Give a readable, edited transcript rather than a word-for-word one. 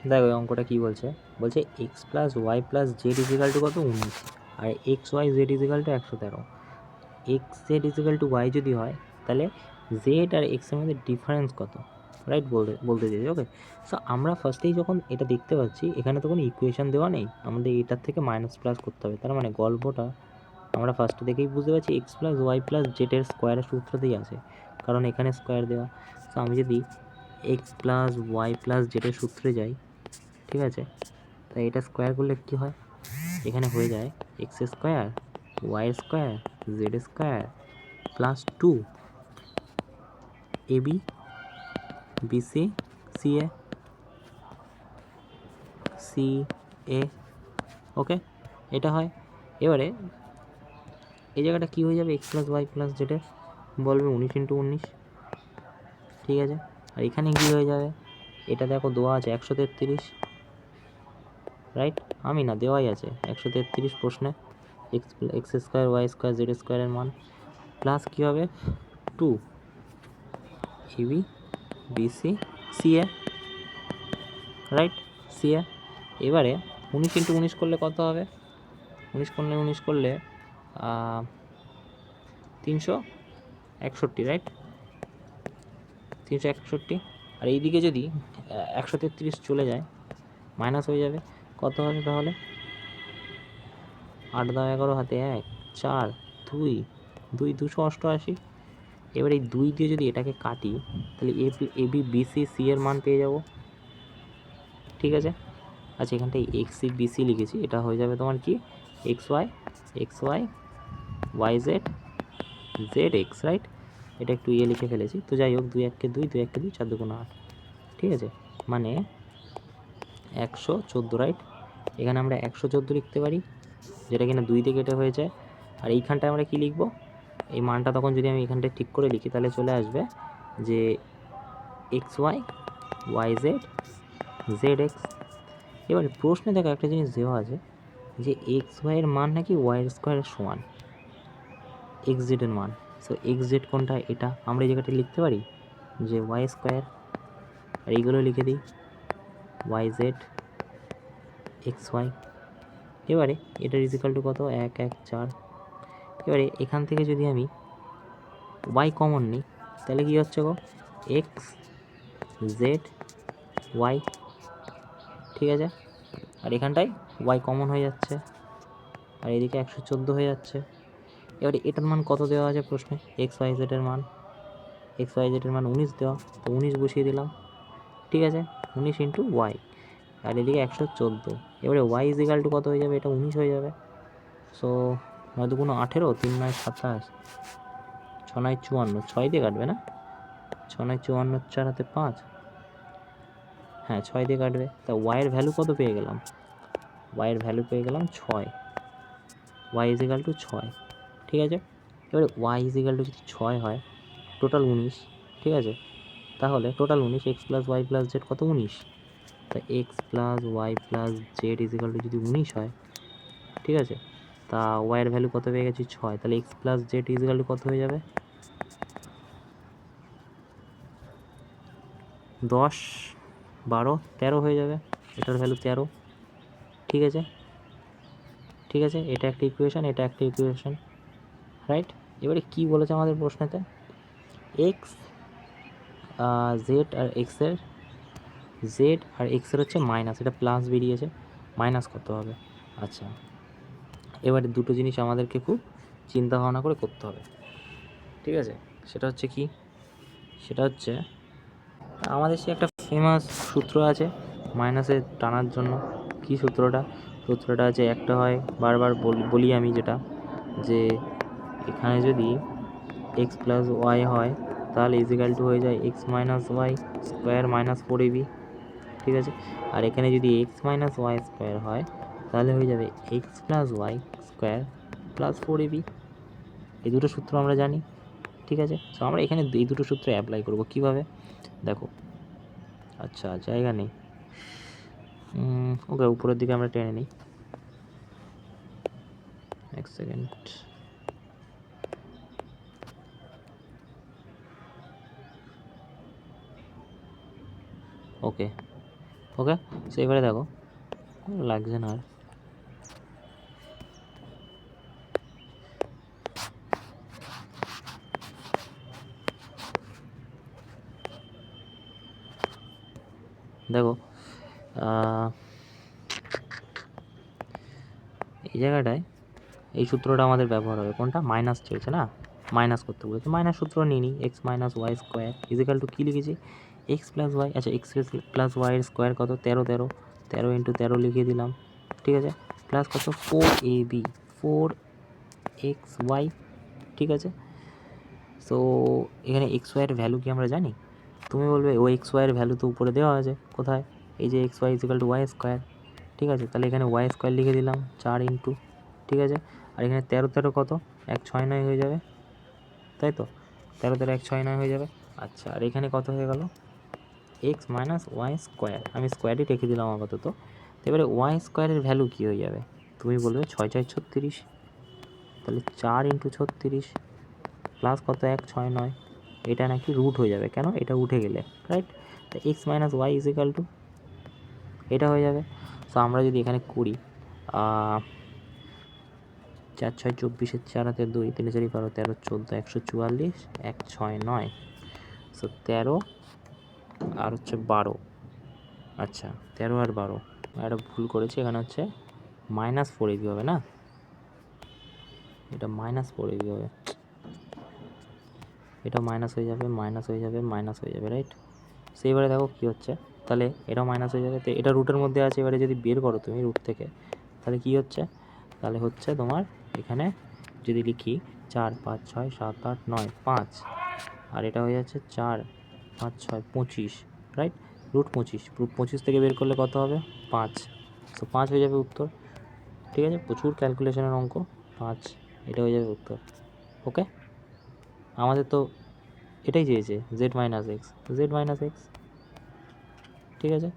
দেখো এই অঙ্কটা কী বলছে, বলছে X plus Y plus Z equal to কত 19, আর X Y Z equal to 113। X Z equal to Y যদি হয় তাহলে জেড আর এক্সের মধ্যে ডিফারেন্স কত, রাইট বলতে দিয়েছে। ওকে, সো আমরা ফার্স্টেই যখন এটা দেখতে পাচ্ছি এখানে তো কোনো ইকুয়েশান দেওয়া নেই, আমাদের এটার থেকে মাইনাস প্লাস করতে হবে। তার মানে গল্পটা আমরা ফার্স্টে দেখেই বুঝতে পারছি এক্স প্লাস ওয়াই প্লাস জেডের স্কোয়ারের সূত্রতেই আছে, কারণ এখানে স্কোয়ার দেওয়া। সো আমি যদি এক্স প্লাস ওয়াই প্লাস জেডের সূত্রে যাই, ঠিক আছে, তাই এটা স্কোয়ার করলে কী হয়, এখানে হয়ে যায় X square Y square Z square plus 2 AB BC CA CA. Okay, এটা হয়। এবারে এই জায়গাটা কী হয়ে যাবে, এক্স প্লাস ওয়াই প্লাস জেডের বলবে 19 ইন্টু 19, ঠিক আছে। আর এখানে কী হয়ে যাবে, এটা দেখো দেওয়া আছে 133, রাইট, আমি না দেওয়াই আছে 133 প্রশ্নে, x square Y square z স্কোয়ারের মান প্লাস কী হবে 2 AB BC c a, right, c a. এবারে 19 ইন্টু 19 করলে কত হবে, 19 করলে 361, রাইট, 361। আর এইদিকে যদি 133 চলে যায় মাইনাস হয়ে যাবে, কত হবে তাহলে 8 দাও 11 হাতে 1 4 2 2 288। এবার এই 2 দিয়ে যদি এটাকে কাটি তাহলে এবি বিসি সি এর মান পেয়ে যাব, ঠিক আছে। আচ্ছা, এখানটায় এক্স সি বিসি লিখেছি, এটা হয়ে যাবে তোমার কি x y y z z x, right. এটা একটু লিখে ফেলেছি, তো যাই হোক 2 1 2 2 1 2 4 2 8, ঠিক আছে, মানে 114, রাইট। এখানে আমরা 114 লিখতে পারি, যেটা কিনা 2 দিয়ে কেটে হয়ে যায়। আর এইখানটায় আমরা কি লিখব, এই মানটা তখন যদি আমি এখানটায় ঠিক করে লিখি তাহলে চলে আসবে যে x y y z z x. এবার প্রশ্নে দেখো একটা জিনিস দেওয়া আছে যে এক্স ওয়াইয়ের মান নাকি ওয়াইয়ের স্কোয়ারের সমান এক্স জেডের মান। সো এক্স জেড কোনটা, এটা আমরা এই জায়গাটা লিখতে পারি যে ওয়াই স্কোয়ার, আর এইগুলো লিখে দিই ওয়াই জেড এক্স ওয়াই। এবারে এটা ইজিক্যাল টু কত 1 1 4। এবারে এখান থেকে যদি আমি ওয়াই কমন নিই তাহলে কী হচ্ছে গো এক্স জেড ওয়াই, ঠিক আছে। আর এখানটায় ওয়াই কমন হয়ে যাচ্ছে, আর এদিকে 114 হয়ে যাচ্ছে। এবারে এটার মান কত দেওয়া আছে প্রশ্নে, এক্স ওয়াই জেডের মান 19 দেওয়া, তো 19 বসিয়ে দিলাম, ঠিক আছে, 19 ইন্টু ওয়াই, আর এদিকে 114। এবারে ওয়াই ইজিক্যাল টু কত হয়ে যাবে, এটা 19 হয়ে যাবে। সো 9 2 18 3 9 27 6 9 54, 6 দিয়ে কাটবে না, 6 9 54 4 হাতে 5, হ্যাঁ 6 দিয়ে কাটবে। তা ওয়াইয়ের ভ্যালু কত পেয়ে গেলাম, ওয়াইয়ের ভ্যালু পেয়ে গেলাম 6, ওয়াই ইজিক্যাল টু 6, ঠিক আছে। এবারে ওয়াই ইজিক্যাল টু যদি 6 হয়, টোটাল 19, ঠিক আছে, তাহলে total 19 x plus Y plus z কত 19, তা x plus Y plus Z equal to যদি 19 হয়, ঠিক আছে, তা ওয়াইয়ের ভ্যালু কত পেয়ে গেছি 6, তাহলে x plus Z equal to কত হয়ে যাবে 10 12 13 হয়ে যাবে, এটার ভ্যালু 13, ঠিক আছে, ঠিক আছে। এটা একটা ইকুয়েশন, এটা একটা ইকুয়েশন, রাইট। এবারে কি বলেছে আমাদের প্রশ্নেতে, এক্স জেড আর এক্সের হচ্ছে মাইনাস, এটা প্লাস বেরিয়েছে, মাইনাস কত হবে। আচ্ছা, এবারে দুটো জিনিস আমাদেরকে খুব চিন্তা ভাবনা করে করতে হবে, ঠিক আছে। সেটা হচ্ছে কি, সেটা হচ্ছে আমাদের সে একটা ফেমাস সূত্র আছে মাইনাসে টানার জন্য। কি সূত্রটা, সূত্রটা আছে একটা হয় বারবার বলি আমি, যেটা যে এখানে যদি এক্স প্লাস ওয়াই হয় তাহলে ইজিক্যাল টু হয়ে যায় x minus Y square minus 4ab, ঠিক আছে। আর এখানে যদি এক্স মাইনাস ওয়াই স্কোয়ার হয় তাহলে হয়ে যাবে x plus y square plus 4ab। এই দুটো সূত্র আমরা জানি, ঠিক আছে। সো আমরা এখানে এই দুটো সূত্র অ্যাপ্লাই করব কীভাবে, দেখো, আচ্ছা জায়গা নেই, ওকে উপরের দিকে আমরা টেনে নিই, এক সেকেন্ড, ওকে, ওকে, সো এবারে দেখো লাগছে না আর। দেখো এই জায়গাটায় এই সূত্রটা আমাদের ব্যবহার হবে, কোনটা? মাইনাস চেয়েছে না, মাইনাস করতে বলেছে, মাইনাস সূত্র নিয়ে নিই। X minus Y square equal to কী লিখেছি? X plus Y. আচ্ছা, এক্স প্লাস ওয়াইয়ের স্কোয়ার কত? 13 13 ইন্টু 13 লিখে দিলাম, ঠিক আছে, প্লাস কত? 4ab 4xy, ঠিক আছে। সো এখানে এক্স ওয়াইয়ের ভ্যালু কি আমরা জানি? তুমি বলবে ও এক্স ওয়াইয়ের ভ্যালু তো উপরে দেওয়া আছে, কোথায়? এই যে x y equal to y square, ঠিক আছে, তাহলে এখানে ওয়াই স্কোয়ার লিখে দিলাম 4 ইন্টু, ঠিক আছে। আর এখানে 13 13 কত? 169 হয়ে যাবে, তাই তো? 13 13 169 হয়ে যাবে। আচ্ছা, আর এখানে কত হয়ে গেল? এক্স মাইনাস ওয়াই স্কোয়ার, আমি স্কোয়ারই রেখে দিলাম আপাতত। এবারে ওয়াই স্কোয়ারের ভ্যালু কী হয়ে যাবে? তুমি বলবে 6 6 36, তাহলে 4 ইন্টু 36 প্লাস কত? 169, এটা নাকি রুট হয়ে যাবে, কেন? এটা উঠে গেলে, রাইট? তো x minus y equal to এটা হয়ে যাবে। সো আমরা যদি এখানে করি 4 6 24, 4 হাতে 2, 3 4 12, 13 14, 144, 169, সো 13 আর হচ্ছে 12, আচ্ছা 13 আর 12, একটা ভুল করেছি, এখানে হচ্ছে -4ab হবে না, এটা -4ab হবে, এটা মাইনাস হয়ে যাবে, মাইনাস হয়ে যাবে, মাইনাস হয়ে যাবে, রাইট? সেইবারে দেখো কী হচ্ছে, তাহলে এটাও মাইনাস হয়ে যাবে, তো এটা রুটের মধ্যে আছে, এবারে যদি বের করো তুমি রুট থেকে, তাহলে কী হচ্ছে? তাহলে হচ্ছে তোমার এখানে যদি লিখি 4 5 6 7 8 9 5, আর এটা হয়ে যাচ্ছে 4 5 6 25, রাইট? রুট 25, রুট 25 থেকে বের করলে কত হবে? 5, সো 5 হয়ে যাবে উত্তর, ঠিক আছে। প্রচুর ক্যালকুলেশনের অঙ্ক, 5 এটা হয়ে যাবে উত্তর। ওকে, আমাদের তো এটাই চেয়েছে, জেড মাইনাস এক্স, ঠিক আছে।